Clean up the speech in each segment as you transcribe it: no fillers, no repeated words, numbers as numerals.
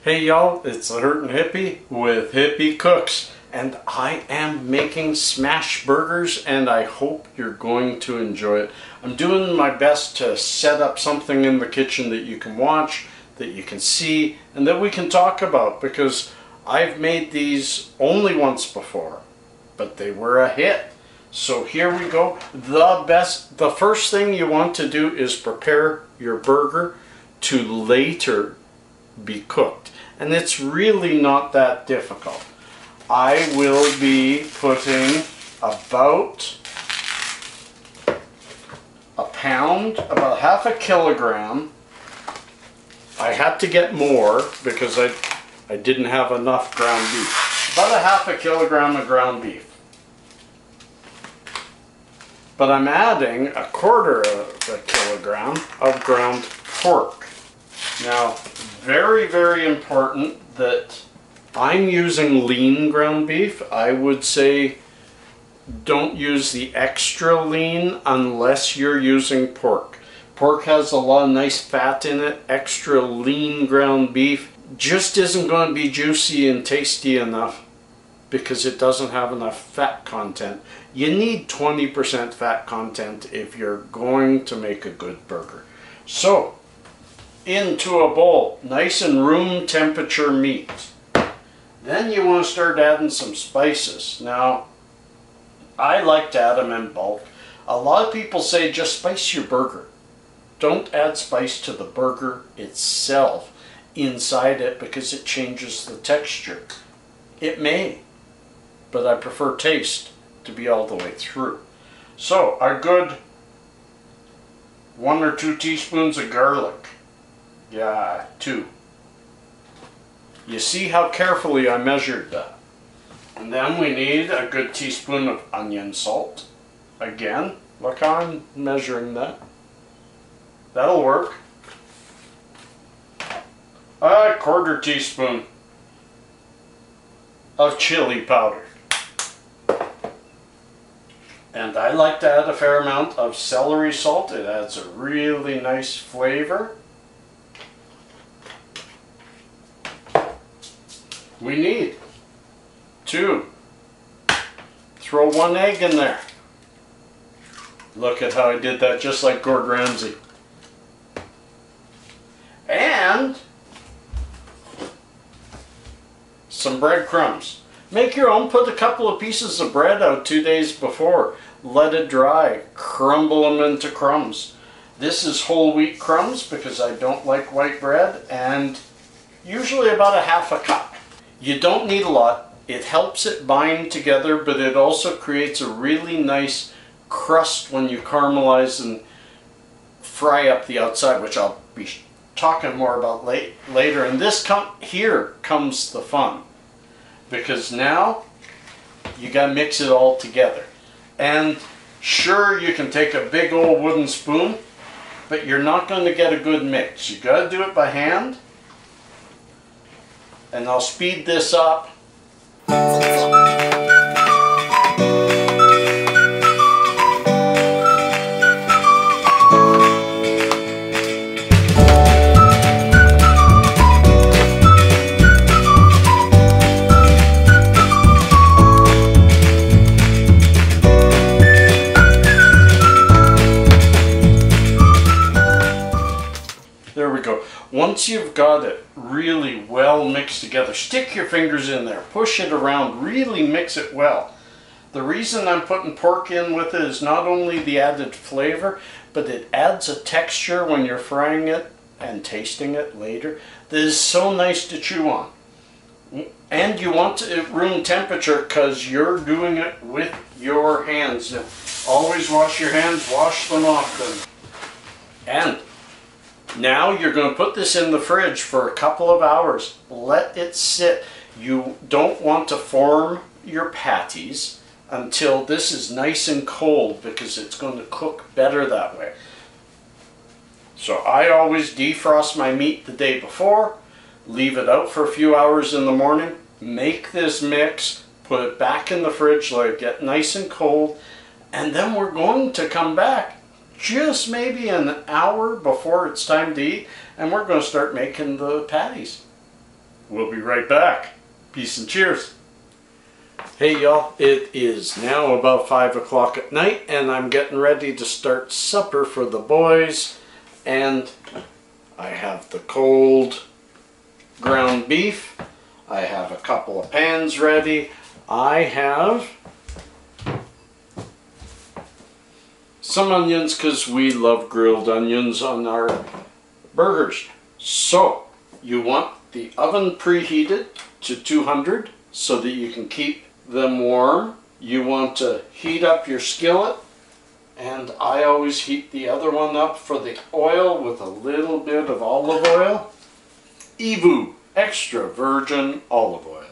Hey y'all, it's the Hurtin' Hippie with Hippie Cooks, and I am making Smashburgers, and I hope you're going to enjoy it. I'm doing my best to set up something in the kitchen that you can watch, that you can see, and that we can talk about, because I've made these only once before, but they were a hit. So here we go. The first thing you want to do is prepare your burger to later be cooked. And it's really not that difficult. I will be putting about a pound, about half a kilogram. I had to get more because I didn't have enough ground beef. About a half a kilogram of ground beef. But I'm adding a quarter of a kilogram of ground pork. Now, very, very important that I'm using lean ground beef. I would say don't use the extra lean unless you're using pork. Pork has a lot of nice fat in it. Extra lean ground beef just isn't going to be juicy and tasty enough because it doesn't have enough fat content. You need 20% fat content if you're going to make a good burger. So, into a bowl, nice and room temperature meat. Then you want to start adding some spices. Now, I like to add them in bulk. A lot of people say just spice your burger. Don't add spice to the burger itself inside it because it changes the texture. It may, but I prefer taste to be all the way through. So, a good 1 or 2 teaspoons of garlic. Yeah, 2. You see how carefully I measured that. And then we need a good teaspoon of onion salt. Again, look how I'm measuring that. That'll work. A quarter teaspoon of chili powder. And I like to add a fair amount of celery salt. It adds a really nice flavor. We need to throw 1 egg in there. Look at how I did that, just like Gordon Ramsay. And some breadcrumbs. Make your own. Put a couple of pieces of bread out 2 days before. Let it dry. Crumble them into crumbs. This is whole wheat crumbs because I don't like white bread, and usually about a half a cup. You don't need a lot. It helps it bind together, but it also creates a really nice crust when you caramelize and fry up the outside, which I'll be talking more about later. And here comes the fun, because now you got to mix it all together. And sure, you can take a big old wooden spoon, but you're not going to get a good mix. You got to do it by hand. And I'll speed this up. There we go. Once you've got it really well mixed together, stick your fingers in there, push it around, really mix it well. The reason I'm putting pork in with it is not only the added flavor, but it adds a texture when you're frying it and tasting it later that is so nice to chew on. And you want it at room temperature because you're doing it with your hands. Always wash your hands, wash them often. And now you're going to put this in the fridge for a couple of hours. Let it sit. You don't want to form your patties until this is nice and cold because it's going to cook better that way. So I always defrost my meat the day before, leave it out for a few hours in the morning, make this mix, put it back in the fridge, let it get nice and cold, and then we're going to come back just maybe an hour before it's time to eat, and we're going to start making the patties. We'll be right back. Peace and cheers. Hey y'all, it is now about 5 o'clock at night and I'm getting ready to start supper for the boys, and I have the cold ground beef. I have a couple of pans ready. I have some onions because we love grilled onions on our burgers. So you want the oven preheated to 200 so that you can keep them warm. You want to heat up your skillet, and I always heat the other one up for the oil with a little bit of olive oil. EVOO extra virgin olive oil.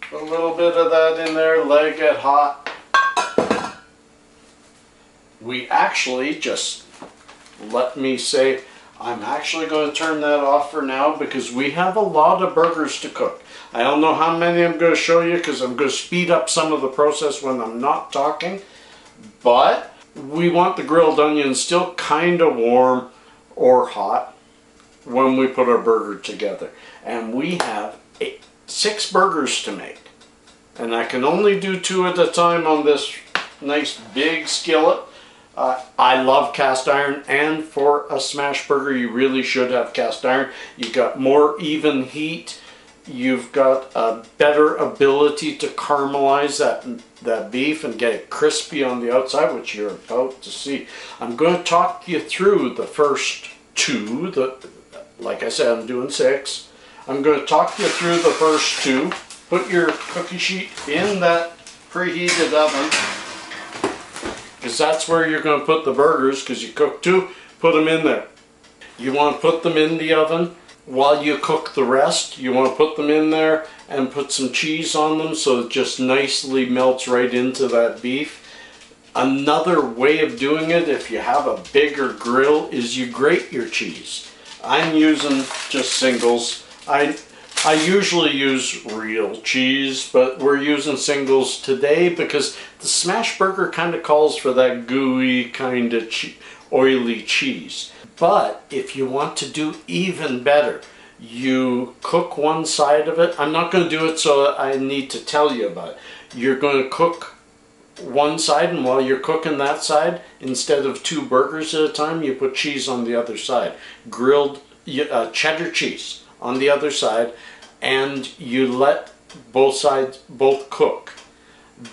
Put a little bit of that in there, let it get hot. We actually just, let me say, I'm actually going to turn that off for now because we have a lot of burgers to cook. I don't know how many I'm going to show you because I'm going to speed up some of the process when I'm not talking. But we want the grilled onions still kind of warm or hot when we put our burger together. And we have 6 burgers to make. And I can only do 2 at a time on this nice big skillet. I love cast iron, and for a smash burger you really should have cast iron. You've got more even heat. You've got a better ability to caramelize that beef and get it crispy on the outside, which you're about to see. I'm going to talk you through the first 2. Like I said, I'm doing 6. I'm going to talk you through the first 2. Put your cookie sheet in that preheated oven, because that's where you're going to put the burgers, because you cook 2, put them in there. You want to put them in the oven while you cook the rest. You want to put them in there and put some cheese on them so it just nicely melts right into that beef. Another way of doing it, if you have a bigger grill, is you grate your cheese. I'm using just singles. I usually use real cheese, but we're using singles today because the smash burger kind of calls for that gooey kind of oily cheese. But if you want to do even better, you cook one side of it. I'm not going to do it, so I need to tell you about it. You're going to cook one side, and while you're cooking that side, instead of 2 burgers at a time, you put cheese on the other side. Grilled cheddar cheese on the other side, and you let both sides cook.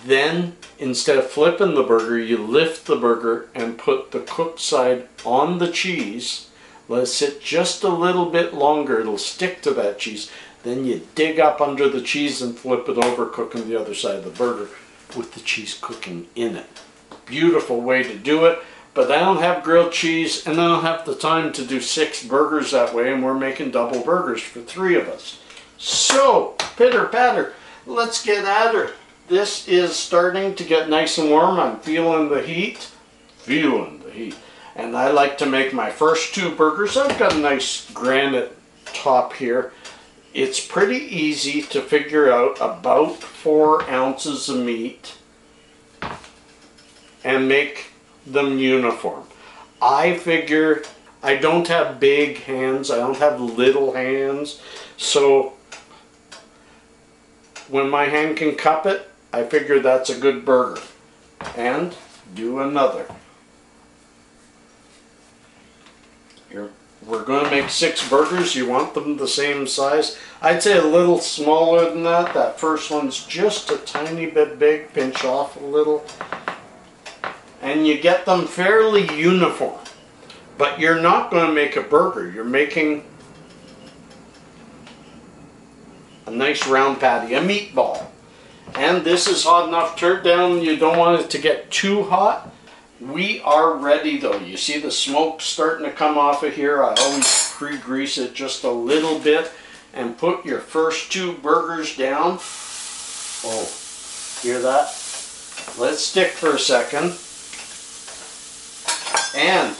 Then instead of flipping the burger, you lift the burger and put the cooked side on the cheese. Let it sit just a little bit longer. It'll stick to that cheese. Then you dig up under the cheese and flip it over, cooking the other side of the burger with the cheese cooking in it. Beautiful way to do it. But I don't have grilled cheese, and I don't have the time to do 6 burgers that way, and we're making double burgers for 3 of us. So, pitter patter, let's get at her. This is starting to get nice and warm. I'm feeling the heat. And I like to make my first 2 burgers. I've got a nice granite top here. It's pretty easy to figure out about 4 ounces of meat and make them uniform. I figure I don't have big hands. I don't have little hands. So when my hand can cup it, I figure that's a good burger. And do another. We're going to make 6 burgers. You want them the same size. I'd say a little smaller than that. That first one's just a tiny bit big. Pinch off a little. And you get them fairly uniform. But you're not going to make a burger. You're making a nice round patty, a meatball. And this is hot enough. Turn it down. You don't want it to get too hot. We are ready though. You see the smoke starting to come off of here. I always pre-grease it just a little bit. And put your first 2 burgers down. Oh, hear that? Let it stick for a second. And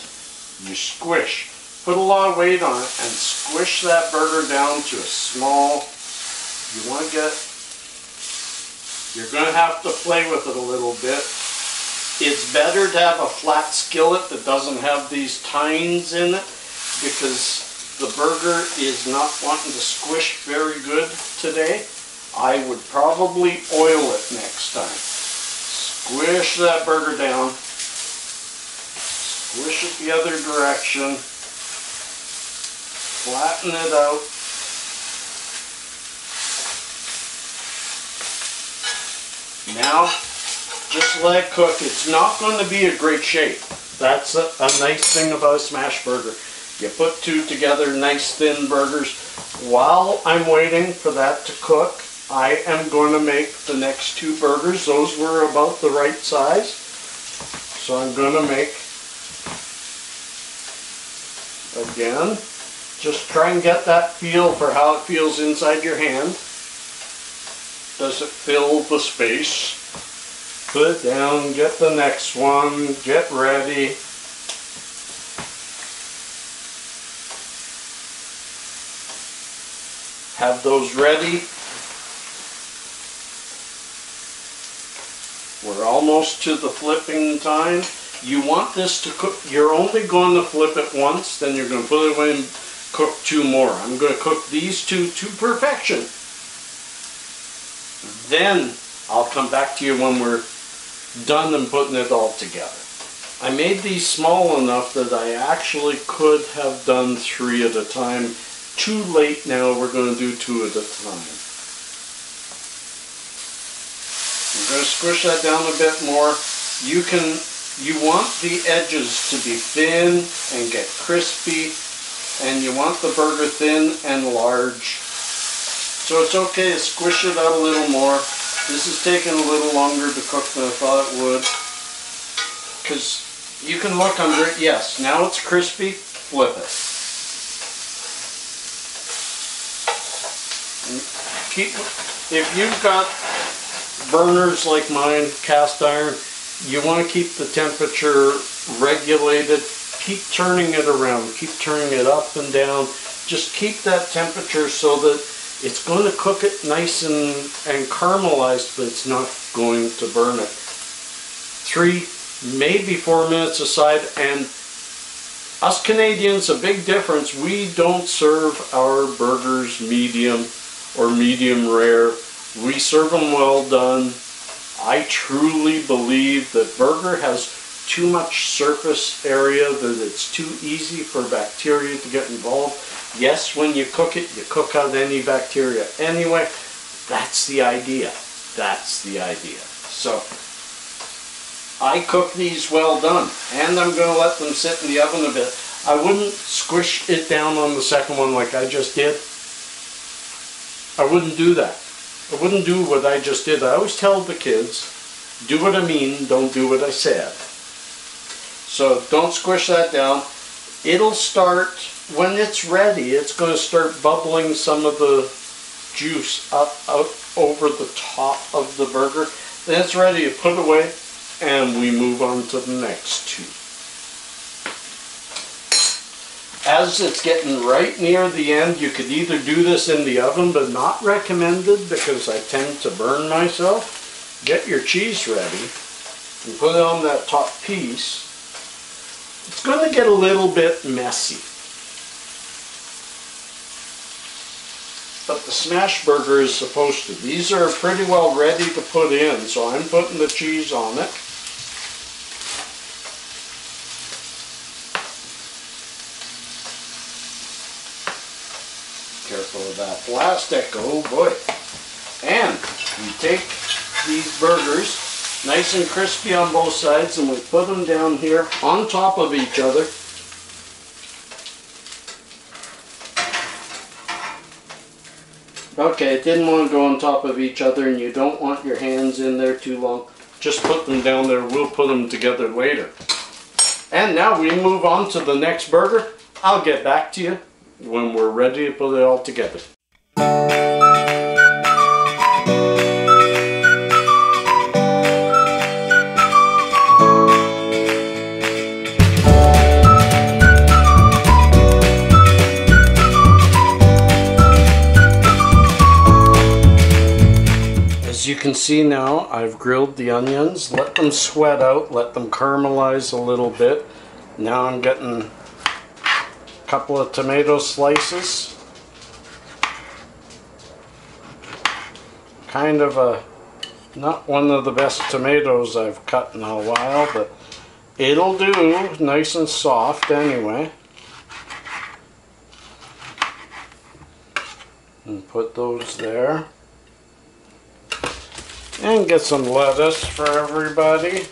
you squish. Put a lot of weight on it and squish that burger down to a small. You want to get. You're going to have to play with it a little bit. It's better to have a flat skillet that doesn't have these tines in it, because the burger is not wanting to squish very good today, I would probably oil it next time. Squish that burger down. Squish it the other direction. Flatten it out. Now, just let it cook. It's not going to be a great shape. That's a nice thing about a smash burger. You put two together, nice thin burgers. While I'm waiting for that to cook, I am going to make the next two burgers. Those were about the right size. So I'm going to make, again, just try and get that feel for how it feels inside your hand. Does it fill the space? Put it down, get the next one, get ready. Have those ready. We're almost to the flipping time. You want this to cook, you're only going to flip it once, then you're going to put it away and cook two more. I'm going to cook these two to perfection. Then I'll come back to you when we're done and putting it all together. I made these small enough that I actually could have done 3 at a time. Too late now, we're going to do 2 at a time. I'm going to squish that down a bit more. You want the edges to be thin and get crispy, and you want the burger thin and large. So it's okay to squish it out a little more. This is taking a little longer to cook than I thought it would. Because you can look under it. Yes, now it's crispy. Flip it. If you've got burners like mine, cast iron, you want to keep the temperature regulated. Keep turning it around. Keep turning it up and down. Just keep that temperature so that it's going to cook it nice and caramelized, but it's not going to burn it. 3, maybe 4 minutes aside, and us Canadians, a big difference, we don't serve our burgers medium or medium rare. We serve them well done. I truly believe that burger has too much surface area, that it's too easy for bacteria to get involved. Yes, when you cook it, you cook out any bacteria anyway. That's the idea. That's the idea. So, I cook these well done, and I'm going to let them sit in the oven a bit. I wouldn't squish it down on the second one like I just did. I wouldn't do that. I wouldn't do what I just did. I always tell the kids, do what I mean, don't do what I said. So don't squish that down. It'll start, when it's ready, it's going to start bubbling some of the juice out over the top of the burger. Then it's ready to put away, and we move on to the next 2. As it's getting right near the end, you could either do this in the oven, but not recommended because I tend to burn myself. Get your cheese ready and put it on that top piece. It's going to get a little bit messy. But the smash burger is supposed to. These are pretty well ready to put in, so I'm putting the cheese on it. Careful of that plastic, oh boy. And we take these burgers, nice and crispy on both sides, and we put them down here on top of each other. Okay, it didn't want to go on top of each other, and you don't want your hands in there too long. Just put them down there. We'll put them together later. And now we move on to the next burger. I'll get back to you when we're ready to put it all together. As you can see now, I've grilled the onions, let them sweat out, let them caramelize a little bit. Now I'm getting couple of tomato slices. Kind of a, not one of the best tomatoes I've cut in a while, but it'll do, nice and soft anyway. And put those there. And get some lettuce for everybody.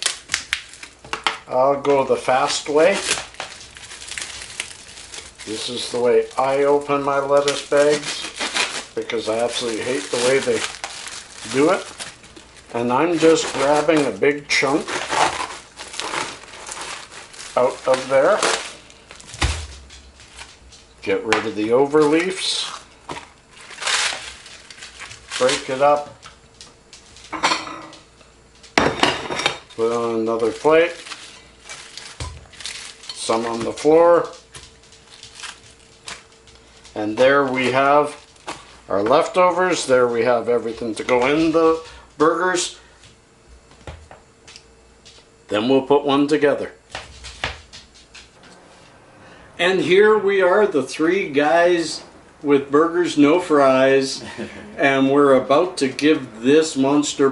I'll go the fast way. This is the way I open my lettuce bags because I absolutely hate the way they do it. And I'm just grabbing a big chunk out of there. Get rid of the overleafs. Break it up. Put on another plate. Some on the floor. And there we have our leftovers. There we have everything to go in the burgers. Then we'll put one together. And here we are, the three guys with burgers, no fries. And we're about to give this monster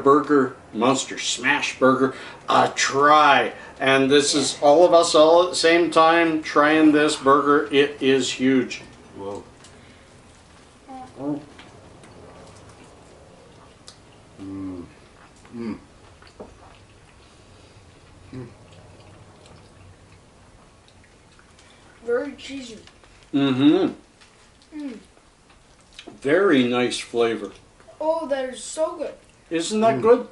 smash burger, a try. And this is all of us all at the same time trying this burger. It is huge. Whoa. Very cheesy. Very nice flavor. Oh, that is so good. Isn't that good?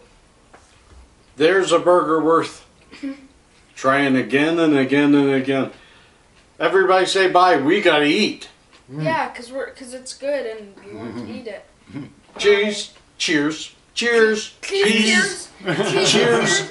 There's a burger worth trying again and again and again. Everybody say bye. We gotta eat. Yeah, cause it's good and we want to eat it. Cheers. Cheers. Cheers. Cheers. Cheers.